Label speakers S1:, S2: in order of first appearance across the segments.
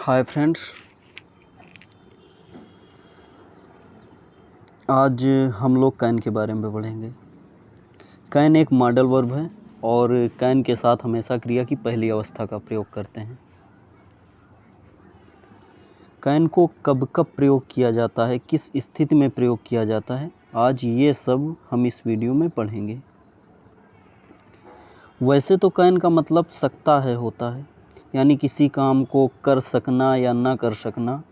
S1: Hi friends, आज हम लोग कैन के बारे में पढ़ेंगे। कैन एक मॉडल वर्ब है और कैन के साथ हमेशा क्रिया की पहली अवस्था का प्रयोग करते हैं। कैन को कब कब प्रयोग किया जाता है, किस स्थिति में प्रयोग किया जाता है, आज ये सब हम इस वीडियो में पढ़ेंगे। वैसे तो कैन का मतलब सकता है होता है, यानी किसी काम को कर सकना या ना कर सकना।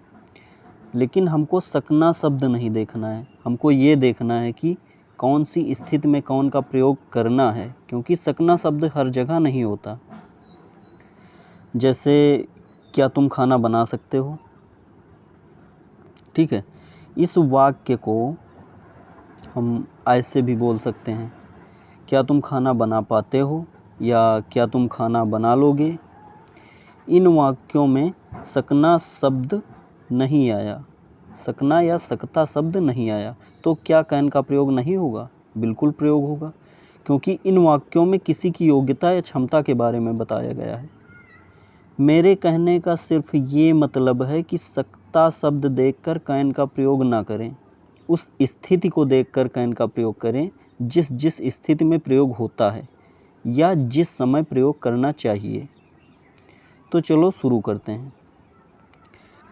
S1: लेकिन हमको सकना शब्द नहीं देखना है, हमको ये देखना है कि कौन सी स्थिति में कौन का प्रयोग करना है, क्योंकि सकना शब्द हर जगह नहीं होता। जैसे क्या तुम खाना बना सकते हो, ठीक है। इस वाक्य को हम ऐसे भी बोल सकते हैं, क्या तुम खाना बना पाते हो या क्या तुम खाना बना लोगे। इन वाक्यों में सकना शब्द नहीं आया, सकना या सकता शब्द नहीं आया, तो क्या कैन का प्रयोग नहीं होगा? बिल्कुल प्रयोग होगा, क्योंकि इन वाक्यों में किसी की योग्यता या क्षमता के बारे में बताया गया है। मेरे कहने का सिर्फ ये मतलब है कि सकता शब्द देखकर कैन का प्रयोग ना करें, उस स्थिति को देखकर कैन का प्रयोग करें जिस जिस स्थिति में प्रयोग होता है या जिस समय प्रयोग करना चाहिए। तो चलो शुरू करते हैं।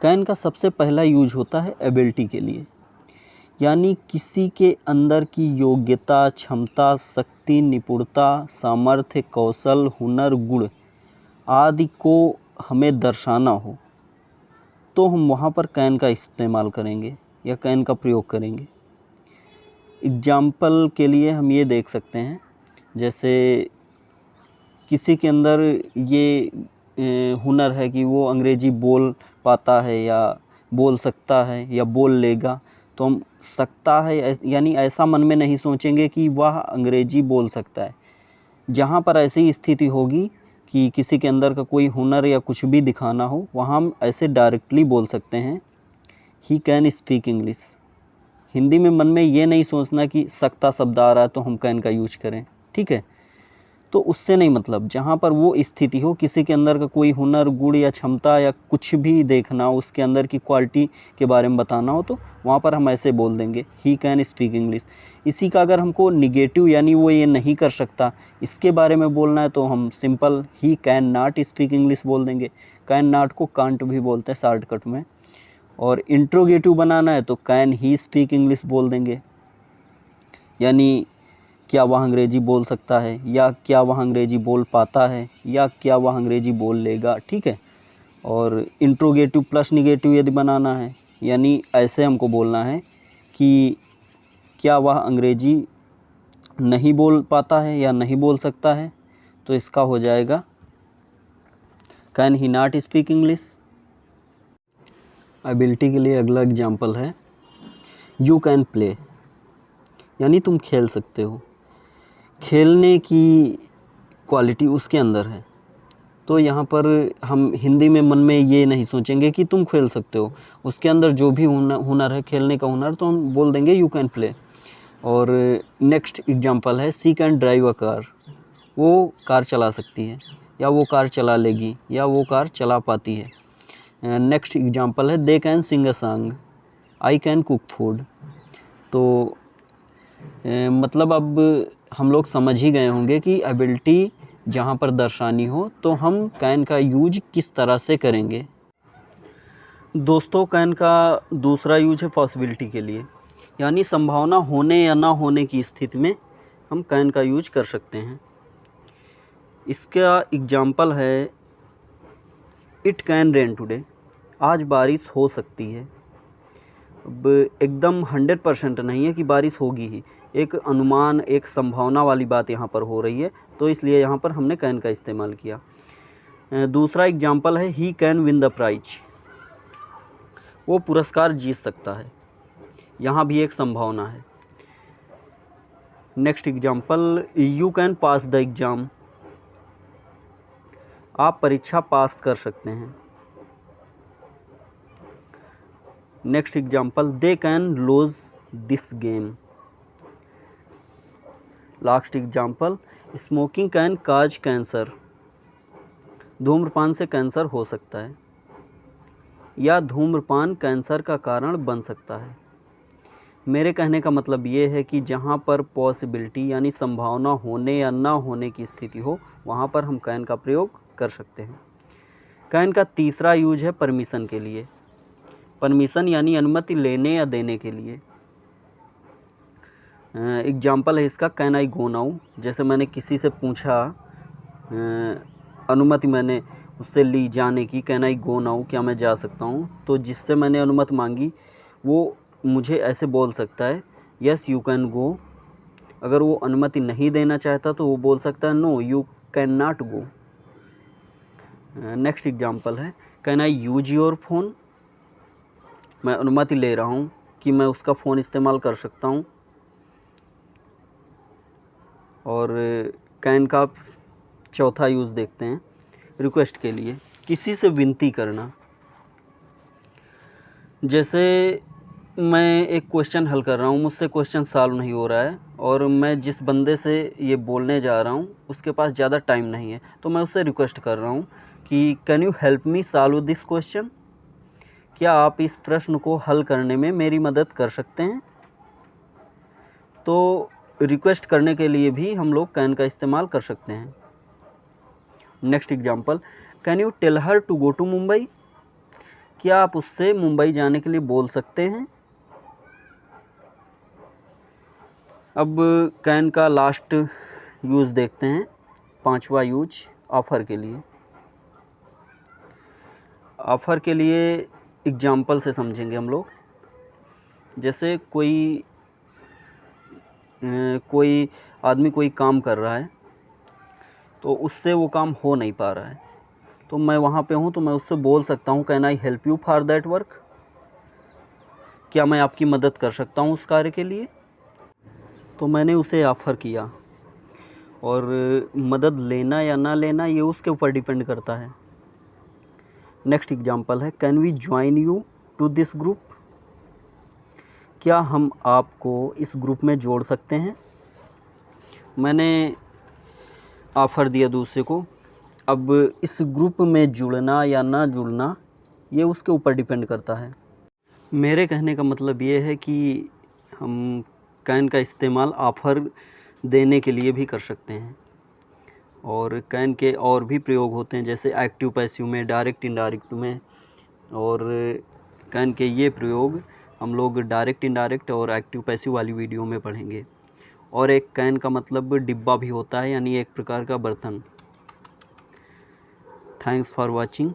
S1: कैन का सबसे पहला यूज होता है एबिलिटी के लिए, यानी किसी के अंदर की योग्यता, क्षमता, शक्ति, निपुणता, सामर्थ्य, कौशल, हुनर, गुण आदि को हमें दर्शाना हो, तो हम वहाँ पर कैन का इस्तेमाल करेंगे या कैन का प्रयोग करेंगे। एग्जाम्पल के लिए हम ये देख सकते हैं, जैसे किसी के अंदर ये हुनर है कि वो अंग्रेजी बोल पाता है या बोल सकता है या बोल लेगा, तो हम सकता है यानी ऐसा मन में नहीं सोचेंगे कि वह अंग्रेजी बोल सकता है। जहाँ पर ऐसी स्थिति होगी कि किसी के अंदर का कोई हुनर या कुछ भी दिखाना हो, वहाँ हम ऐसे डायरेक्टली बोल सकते हैं, he can speak English. Hindi में मन में ये नहीं सोचना कि सकता शब्द आ रहा है तो हम कैन का यूज करें, ठीक है। तो उससे नहीं मतलब, जहाँ पर वो स्थिति हो, किसी के अंदर का कोई हुनर, गुण या क्षमता या कुछ भी देखना हो, उसके अंदर की क्वालिटी के बारे में बताना हो, तो वहाँ पर हम ऐसे बोल देंगे, ही कैन स्पीक इंग्लिश। इसी का अगर हमको निगेटिव यानी वो ये नहीं कर सकता इसके बारे में बोलना है, तो हम simple he can not speak English बोल देंगे। कैन नॉट को कांट भी बोलते हैं शॉर्टकट में। और इंट्रोगेटिव बनाना है तो कैन ही स्पीक इंग्लिश बोल देंगे, यानी क्या वह अंग्रेजी बोल सकता है या क्या वह अंग्रेजी बोल पाता है या क्या वह अंग्रेजी बोल लेगा, ठीक है। और इंट्रोगेटिव प्लस निगेटिव यदि बनाना है, यानी ऐसे हमको बोलना है कि क्या वह अंग्रेजी नहीं बोल पाता है या नहीं बोल सकता है, तो इसका हो जाएगा can he not speak English. Ability के लिए अगला एग्जाम्पल है, यू कैन प्ले, यानी तुम खेल सकते हो। खेलने की क्वालिटी उसके अंदर है, तो यहाँ पर हम हिंदी में मन में ये नहीं सोचेंगे कि तुम खेल सकते हो, उसके अंदर जो भी हुनर है, खेलने का हुनर, तो हम बोल देंगे यू कैन प्ले। और नेक्स्ट एग्जांपल है, सी कैन ड्राइव अ कार, वो कार चला सकती है या वो कार चला लेगी या वो कार चला पाती है। नेक्स्ट एग्जांपल है, they can sing a song, I can cook food. तो मतलब अब हम लोग समझ ही गए होंगे कि एबिलिटी जहाँ पर दर्शानी हो तो हम कैन का यूज किस तरह से करेंगे। दोस्तों, कैन का दूसरा यूज है पॉसिबिलिटी के लिए, यानी संभावना होने या ना होने की स्थिति में हम कैन का यूज कर सकते हैं। इसका एग्जाम्पल है, इट कैन रेन टुडे, आज बारिश हो सकती है। अब एकदम 100% नहीं है कि बारिश होगी ही, एक अनुमान, एक संभावना वाली बात यहाँ पर हो रही है, तो इसलिए यहाँ पर हमने कैन का इस्तेमाल किया। दूसरा एग्जाम्पल है, he can win the prize, वो पुरस्कार जीत सकता है, यहाँ भी एक संभावना है। Next example, you can pass the exam, आप परीक्षा पास कर सकते हैं। Next example, they can lose this game. Last example, smoking can cause cancer, धूम्रपान से कैंसर हो सकता है। या धूम्रपान कैंसर का कारण बन सकता है। मेरे कहने का मतलब ये है कि जहाँ पर पॉसिबिलिटी यानी संभावना होने या ना होने की स्थिति हो, वहाँ पर हम कैन का प्रयोग कर सकते हैं। कैन का तीसरा यूज है परमिशन के लिए। परमिशन यानी अनुमति लेने या देने के लिए। एग्जाम्पल है इसका, कैन आई गो नाउ। जैसे मैंने किसी से पूछा, अनुमति मैंने उससे ली जाने की, कैन आई गो नाउ, क्या मैं जा सकता हूँ। तो जिससे मैंने अनुमति मांगी वो मुझे ऐसे बोल सकता है यस यू कैन गो। अगर वो अनुमति नहीं देना चाहता तो वो बोल सकता है no you can not go. Next example है, can I use your phone. मैं अनुमति ले रहा हूँ कि मैं उसका फ़ोन इस्तेमाल कर सकता हूँ। और कैन का चौथा यूज़ देखते हैं, रिक्वेस्ट के लिए, किसी से विनती करना। जैसे मैं एक क्वेश्चन हल कर रहा हूँ, मुझसे क्वेश्चन सॉल्व नहीं हो रहा है और मैं जिस बंदे से ये बोलने जा रहा हूँ उसके पास ज़्यादा टाइम नहीं है, तो मैं उससे रिक्वेस्ट कर रहा हूँ कि can you help me solve this question. क्या आप इस प्रश्न को हल करने में मेरी मदद कर सकते हैं। तो रिक्वेस्ट करने के लिए भी हम लोग कैन का इस्तेमाल कर सकते हैं। Next example, can you tell her to go to Mumbai. क्या आप उससे मुंबई जाने के लिए बोल सकते हैं। अब कैन का लास्ट यूज़ देखते हैं, पांचवा यूज, ऑफ़र के लिए। ऑफ़र के लिए एग्जाम्पल से समझेंगे हम लोग। जैसे कोई आदमी कोई काम कर रहा है तो उससे वो काम हो नहीं पा रहा है, तो मैं वहाँ पे हूँ तो मैं उससे बोल सकता हूँ can I help you for that work. क्या मैं आपकी मदद कर सकता हूँ उस कार्य के लिए। तो मैंने उसे ऑफ़र किया, और मदद लेना या ना लेना ये उसके ऊपर डिपेंड करता है। नेक्स्ट एग्जांपल है, can we join you to this group. क्या हम आपको इस ग्रुप में जोड़ सकते हैं। मैंने ऑफ़र दिया दूसरे को, अब इस ग्रुप में जुड़ना या ना जुड़ना ये उसके ऊपर डिपेंड करता है। मेरे कहने का मतलब ये है कि हम कैन का इस्तेमाल ऑफ़र देने के लिए भी कर सकते हैं, और कैन के और भी प्रयोग होते हैं, जैसे एक्टिव पैसिव में, डायरेक्ट इनडायरेक्ट में। और कैन के ये प्रयोग हम लोग डायरेक्ट इनडायरेक्ट और एक्टिव पैसिव वाली वीडियो में पढ़ेंगे। और एक कैन का मतलब डिब्बा भी होता है, यानी एक प्रकार का बर्तन। Thanks for watching.